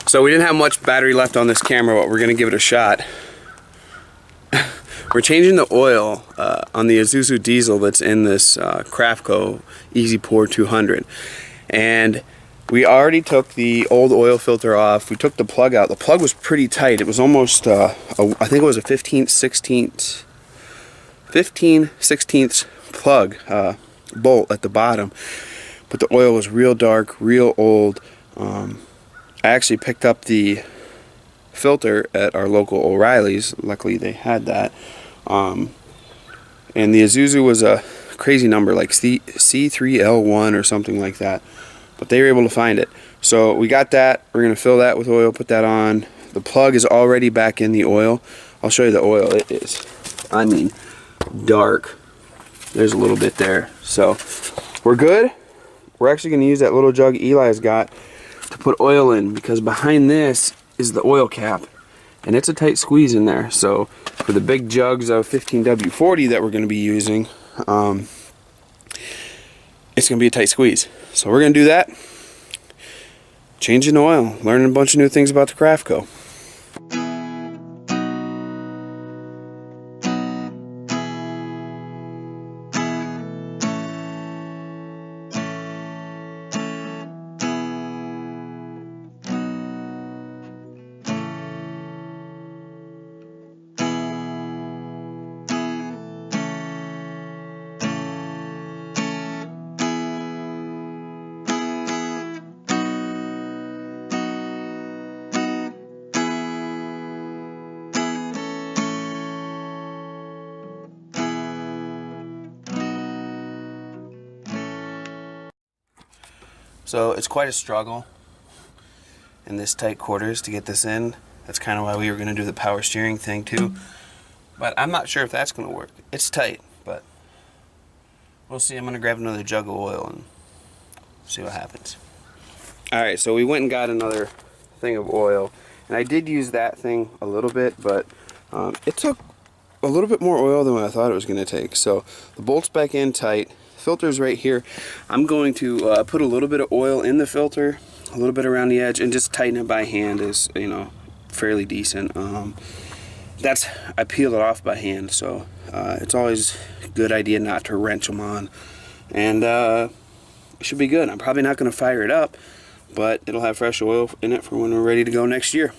So we didn't have much battery left on this camera, but we're gonna give it a shot. We're changing the oil on the Isuzu diesel that's in this Crafco Easy Pour 200. And we already took the old oil filter off. We took the plug out. The plug was pretty tight. It was almost, I think it was a 15/16 plug bolt at the bottom. But the oil was real dark, real old. I actually picked up the filter at our local O'Reilly's. Luckily they had that. And the Isuzu was a crazy number, like C3L1 or something like that. But they were able to find it. So we got that. We're going to fill that with oil, put that on. The plug is already back in the oil. I'll show you the oil. It is, I mean, dark. There's a little bit there. So we're good. We're actually going to use that little jug Eli's got to put oil in, because behind this is the oil cap. And it's a tight squeeze in there. So for the big jugs of 15W40 that we're going to be using, it's going to be a tight squeeze. So we're going to do that. Changing the oil. Learning a bunch of new things about the Crafco. So it's quite a struggle in this tight quarters to get this in. That's kind of why we were going to do the power steering thing too. But I'm not sure if that's going to work. It's tight, but we'll see. I'm going to grab another jug of oil and see what happens. Alright, so we went and got another thing of oil. And I did use that thing a little bit, but it took a little bit more oil than what I thought it was going to take. So the bolt's back in tight. Filter's right here. I'm going to put a little bit of oil in the filter, a little bit around the edge, and just tighten it by hand. Is, you know, fairly decent. I peeled it off by hand, so it's always a good idea not to wrench them on. And it should be good. I'm probably not going to fire it up, but it'll have fresh oil in it for when we're ready to go next year.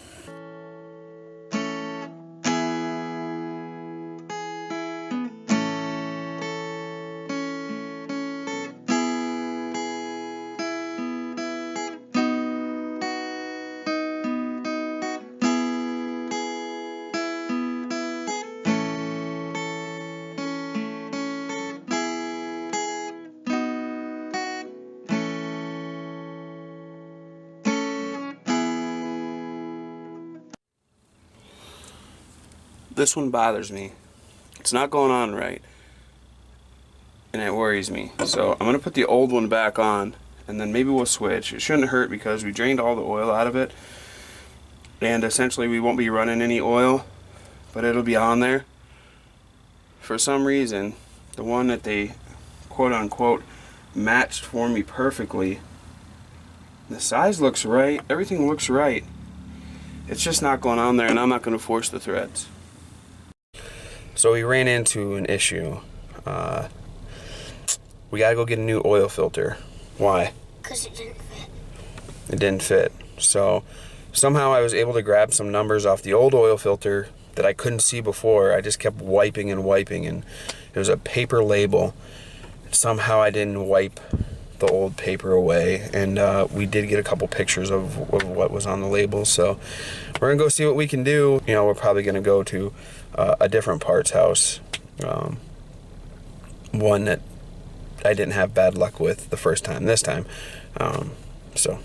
This one bothers me. It's not going on right, and it worries me. So I'm gonna put the old one back on, and then maybe we'll switch. It shouldn't hurt because we drained all the oil out of it, and essentially we won't be running any oil, but it'll be on there. For some reason, the one that they quote-unquote matched for me perfectly, the size looks right, everything looks right. It's just not going on there, and I'm not going to force the threads. So we ran into an issue. We gotta go get a new oil filter. Why? Because it didn't fit. It didn't fit. So somehow I was able to grab some numbers off the old oil filter that I couldn't see before. I just kept wiping and wiping, and it was a paper label. Somehow I didn't wipe the old paper away, and we did get a couple pictures of what was on the label. So we're gonna go see what we can do. You know, we're probably gonna go to a different parts house, one that I didn't have bad luck with the first time. This time, so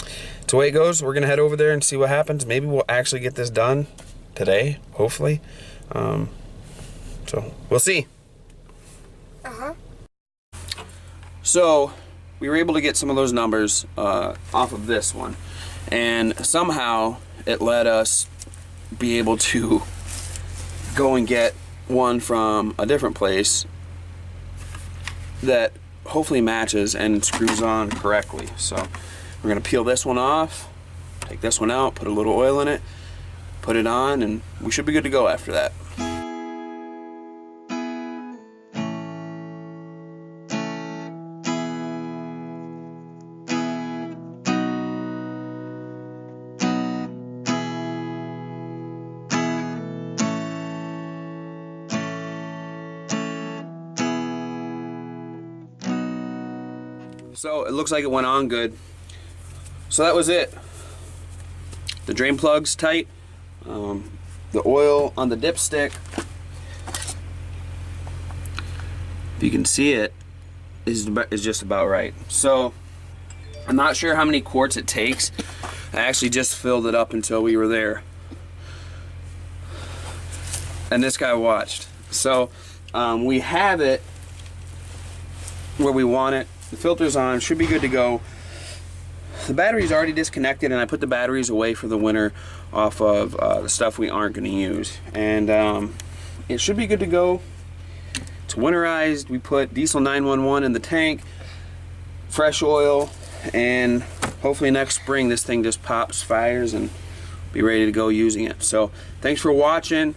it's the way it goes. We're gonna head over there and see what happens. Maybe we'll actually get this done today, hopefully. So we'll see. So we were able to get some of those numbers off of this one, and somehow it let us be able to go and get one from a different place that hopefully matches and screws on correctly. So we're going to peel this one off, Take this one out, put a little oil in it, put it on, and we should be good to go after that. So it looks like it went on good. So that was it. The drain plug's tight. The oil on the dipstick, if you can see it, is just about right. So I'm not sure how many quarts it takes. I actually just filled it up until we were there. And this guy watched. So we have it where we want it. The filter's on, should be good to go. The battery's already disconnected, and I put the batteries away for the winter off of the stuff we aren't going to use. And it should be good to go. It's winterized. We put diesel 911 in the tank, fresh oil, and hopefully next spring this thing just pops, fires, and be ready to go using it. So thanks for watching.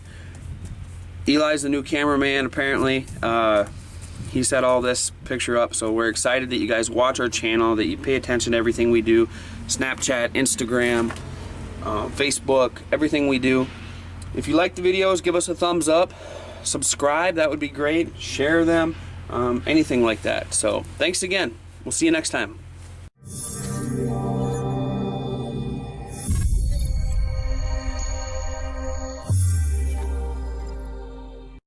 Eli's the new cameraman, apparently. He set all this picture up, so we're excited that you guys watch our channel, that you pay attention to everything we do. Snapchat, Instagram, Facebook, everything we do. If you like the videos, give us a thumbs up. Subscribe, that would be great. Share them, anything like that. So thanks again. We'll see you next time.